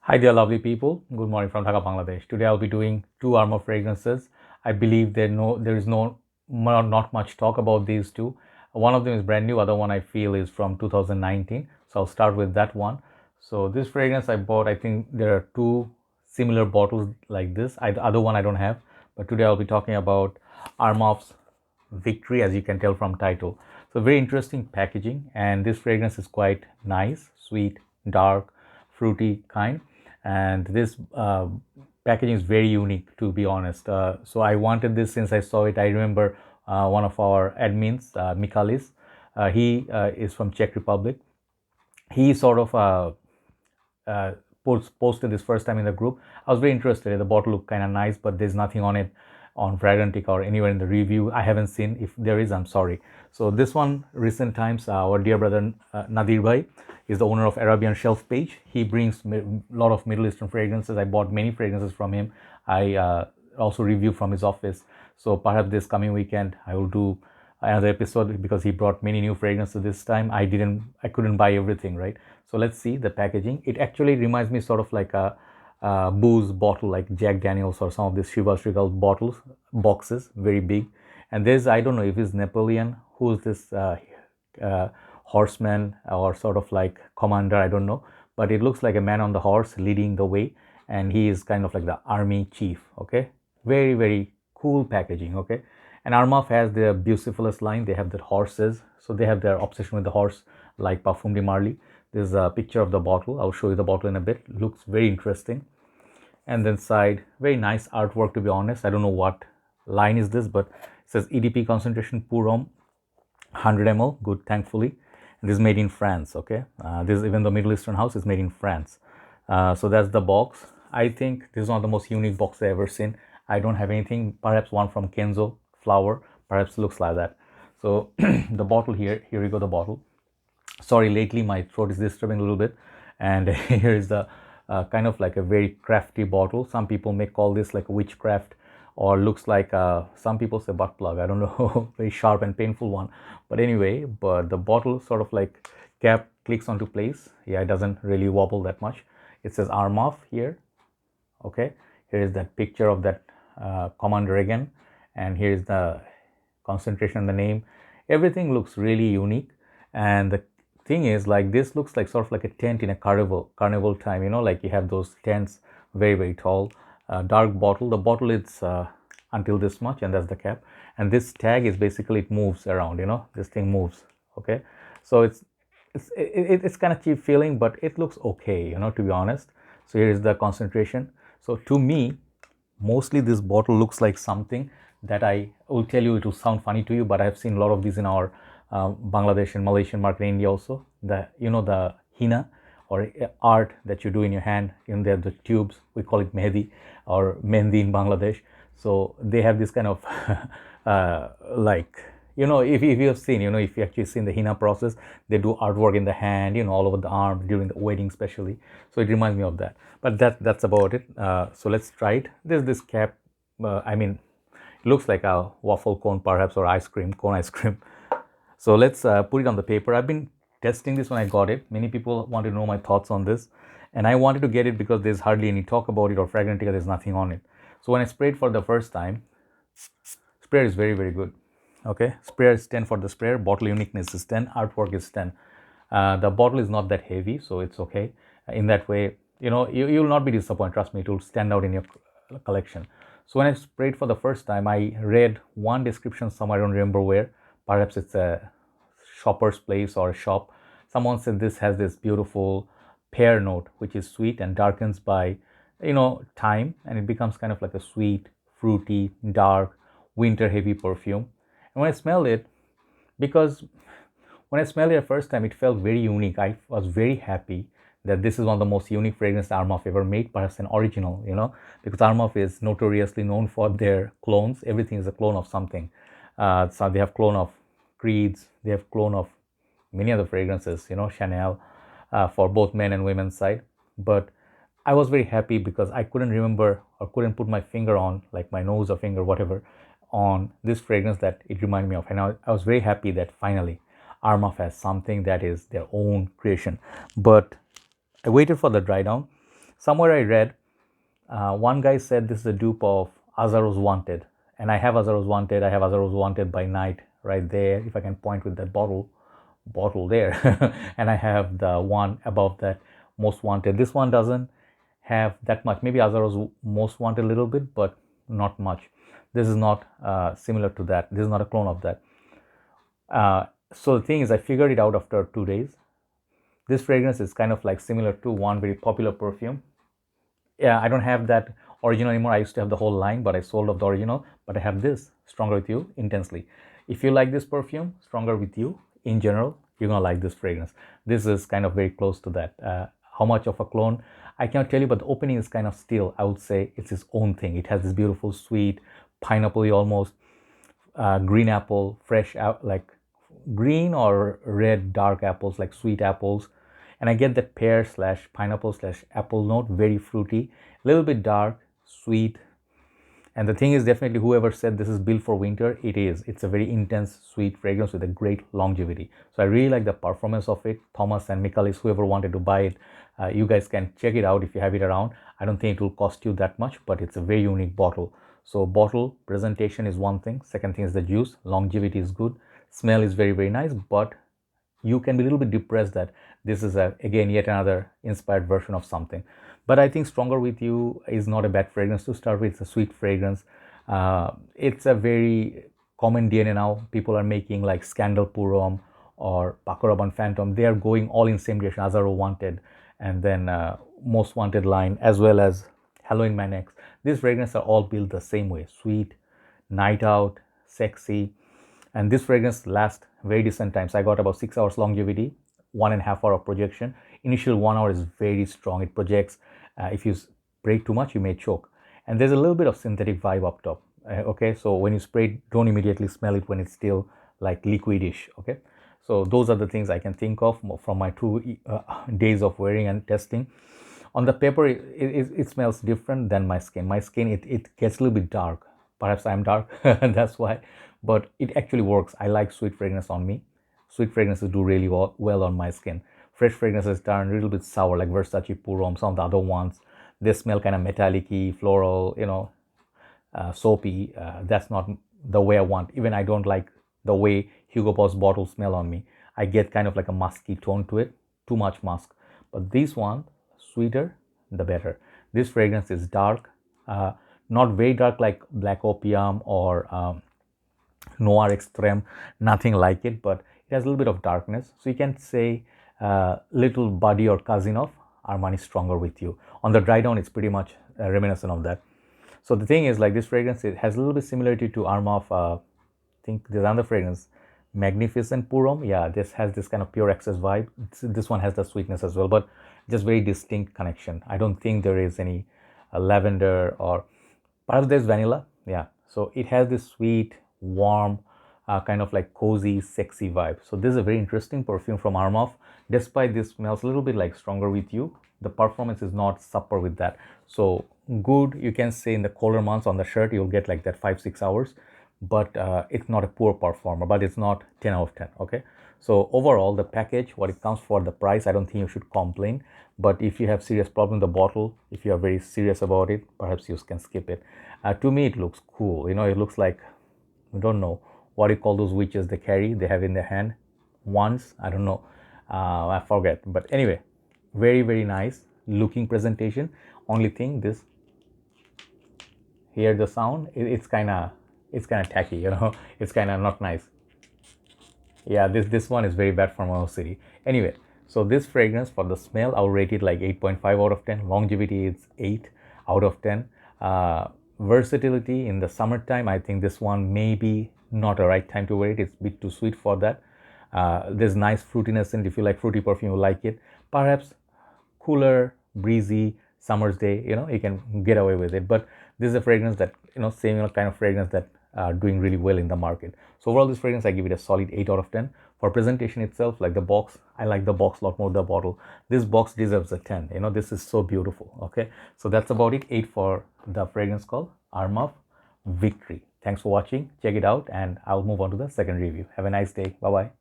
Hi there, lovely people. Good morning from Dhaka, Bangladesh. Today I'll be doing two Armaf fragrances. I believe there is not much talk about these two. One of them is brand new. Other one I feel is from 2019. So I'll start with that one. So this fragrance I bought. I think there are two similar bottles like this. The other one I don't have. But today I'll be talking about Armaf's Victory, as you can tell from title. So very interesting packaging, and this fragrance is quite nice, sweet, dark, fruity kind. And this packaging is very unique, to be honest. So I wanted this since I saw it. I remember one of our admins, Mikalis. He is from Czech Republic. He sort of uh, posted this first time in the group. I was very interested. The bottle looked kind of nice, but there's nothing on it on Fragrantica or anywhere in the review. I haven't seen. If there is, I'm sorry. So this one, recent times, our dear brother Nadir Bhai is the owner of Arabian Shelf page. He brings a lot of Middle Eastern fragrances. I bought many fragrances from him. I also review from his office. So perhaps this coming weekend I will do another episode because he brought many new fragrances this time. I couldn't buy everything, right? So let's see the packaging. It actually reminds me sort of like a booze bottle, like Jack Daniels or some of these Chivas Regal boxes, very big. And there's, I don't know if it's Napoleon, who's this horseman or sort of like commander, I don't know, but it looks like a man on the horse leading the way, and he is kind of like the army chief. Okay, very very cool packaging. Okay, and Armaf has their Bucephalus line. They have their horses, so they have their obsession with the horse, like Parfum de Marly. There's a picture of the bottle. I'll show you the bottle in a bit. Looks very interesting. And then side, very nice artwork, to be honest. I don't know what line is this, but it says EDP concentration pour homme 100 ml. Good, thankfully. And this is made in France. Okay, this, even the Middle Eastern house, is made in France. So that's the box. I think this is one of the most unique boxes I've ever seen. I don't have anything. Perhaps one from Kenzo flower, perhaps looks like that. So the bottle here you go, the bottle. Sorry, lately my throat is disturbing a little bit. And here is the kind of like a very crafty bottle. Some people may call this like a witchcraft, or looks like some people say butt plug, I don't know. Very sharp and painful one. But anyway, but the bottle sort of like cap clicks onto place. Yeah, it doesn't really wobble that much. It says Armaf here. Okay, here is that picture of that commander again, and here is the concentration, the name. Everything looks really unique. And the thing is, like, this looks like sort of like a tent in a carnival time, you know, like you have those tents, very very tall. Dark bottle. The bottle is until this much, and that's the cap. And this tag is basically, it moves around, you know, this thing moves. Okay, so it's kind of cheap feeling, but it looks okay, you know, to be honest. So here is the concentration. So to me, mostly this bottle looks like something that I will tell you, it will sound funny to you, but I have seen a lot of these in our Bangladesh and Malaysian market, in India also. The, you know, the henna or art that you do in your hand, in there, the tubes, we call it mehdi or mehendi in Bangladesh. So they have this kind of like, you know, if you have seen, you know, if you actually seen the henna process, they do artwork in the hand, you know, all over the arm during the wedding especially. So it reminds me of that. But that's about it. So let's try it. There's this cap. I mean, it looks like a waffle cone perhaps, or ice cream cone, ice cream. So let's put it on the paper. I've been testing this when I got it. Many people want to know my thoughts on this, and I wanted to get it because there's hardly any talk about it, or Fragrantica, there's nothing on it. So when I sprayed for the first time, sprayer is very very good. Okay, sprayer is 10 for the sprayer. Bottle uniqueness is 10. Artwork is 10. The bottle is not that heavy, so it's okay. In that way, you know, you will not be disappointed. Trust me, it will stand out in your collection. So when I sprayed for the first time, I read one description somewhere, I don't remember where. Perhaps it's a shopper's place or a shop. Someone said this has this beautiful pear note, which is sweet and darkens by, you know, time, and it becomes kind of like a sweet, fruity, dark, winter heavy perfume. And when I smelled it, because when I smelled it the first time, it felt very unique. I was very happy that this is one of the most unique fragrances Armaf ever made, perhaps an original, you know, because Armaf is notoriously known for their clones. Everything is a clone of something. So they have clone of Creeds, they have clone of many other fragrances, you know, Chanel, for both men and women's side. But I was very happy because I couldn't remember or couldn't put my finger on, like my nose or finger, whatever, on this fragrance that it reminded me of. And I was very happy that finally Armaf has something that is their own creation. But I waited for the dry down. Somewhere I read, one guy said this is a dupe of Azaro's Wanted, and I have Azaro's Wanted. I have Azaro's Wanted by Night right there, if I can point with that bottle there. And I have the one above that, Most Wanted. This one doesn't have that much. Maybe Azaro's Most Wanted a little bit, but not much. This is not similar to that. This is not a clone of that. So the thing is, I figured it out after 2 days. This fragrance is kind of like similar to one very popular perfume. Yeah, I don't have that original anymore. I used to have the whole line, but I sold off the original. But I have this, Stronger With You, Intensely. If you like this perfume, Stronger With You, in general, you're gonna like this fragrance. This is kind of very close to that. How much of a clone, I cannot tell you, but the opening is kind of still, I would say it's its own thing. It has this beautiful, sweet, pineapple-y almost, green apple, fresh, like green or red dark apples, like sweet apples. And I get that pear slash pineapple slash apple note, very fruity, a little bit dark, sweet. And the thing is, definitely whoever said this is built for winter, it is. It's a very intense, sweet fragrance with a great longevity. So I really like the performance of it. Thomas and Michaelis, whoever wanted to buy it, you guys can check it out if you have it around. I don't think it will cost you that much, but it's a very unique bottle. So bottle presentation is one thing. Second thing is the juice. Longevity is good. Smell is very, very nice, but you can be a little bit depressed that this is again yet another inspired version of something. But I think Stronger With You is not a bad fragrance to start with. It's a sweet fragrance. It's a very common DNA now. People are making like Scandal Purom or Pakaraban Phantom. They are going all in same direction. Azaro Wanted, and then Most Wanted line, as well as Halloween Man X. These fragrances are all built the same way. Sweet, night out, sexy. And this fragrance lasts very decent times. I got about 6 hours longevity, 1.5 hour of projection. Initial 1 hour is very strong. It projects. If you spray too much, you may choke. And there's a little bit of synthetic vibe up top. Okay, so when you spray it, don't immediately smell it when it's still like liquidish. Okay, so those are the things I can think of from my 2 days of wearing and testing. On the paper, it smells different than my skin. My skin, it gets a little bit dark. Perhaps I'm dark, that's why. But it actually works. I like sweet fragrance on me. Sweet fragrances do really well on my skin. Fresh fragrances turn a little bit sour, like Versace Purom, some of the other ones. They smell kind of metallic-y, floral, soapy. That's not the way I want. Even I don't like the way Hugo Boss bottles smell on me. I get kind of like a musky tone to it, too much musk. But this one, sweeter, the better. This fragrance is dark, not very dark like Black Opium or Noir Extreme, nothing like it, but it has a little bit of darkness. So you can say little buddy or cousin of Armani Stronger With You. On the dry down, it's pretty much reminiscent of that. So the thing is, like this fragrance, it has a little bit similarity to Armaf. I think there's another fragrance, Magnificent Purom. Yeah, this has this kind of pure excess vibe. This one has the sweetness as well, but just very distinct connection. I don't think there is any lavender, or perhaps there's vanilla. Yeah, so it has this sweet, warm, kind of like cozy, sexy vibe. So this is a very interesting perfume from Armaf. Despite this smells a little bit like Stronger With You, the performance is not supper with that. So good, you can say in the colder months on the shirt, you'll get like that 5-6 hours, but it's not a poor performer, but it's not 10 out of 10. Okay, so overall the package, what it comes for, the price, I don't think you should complain. But if you have serious problem with the bottle, if you are very serious about it, perhaps you can skip it. To me, it looks cool. It looks like, I don't know what you call those witches they carry, they have in their hand, wands, I don't know, I forget. But anyway, very, very nice looking presentation. Only thing, this, hear the sound, it's kind of tacky, it's kind of not nice. Yeah, this one is very bad for my city. Anyway, so this fragrance, for the smell, I'll rate it like 8.5 out of 10. Longevity is 8 out of 10. Versatility in the summertime, I think this one may be not a right time to wear it. It's a bit too sweet for that. There's nice fruitiness in it. If you like fruity perfume, you like it. Perhaps cooler, breezy summer's day, you can get away with it. But this is a fragrance that, same kind of fragrance that are doing really well in the market. So overall, this fragrance, I give it a solid 8 out of 10. For presentation itself, like the box, I like the box a lot more than the bottle. This box deserves a 10. This is so beautiful. Okay, so that's about it. 8 for the fragrance called Armaf Victory. Thanks for watching. Check it out, and I'll move on to the second review. Have a nice day. Bye bye.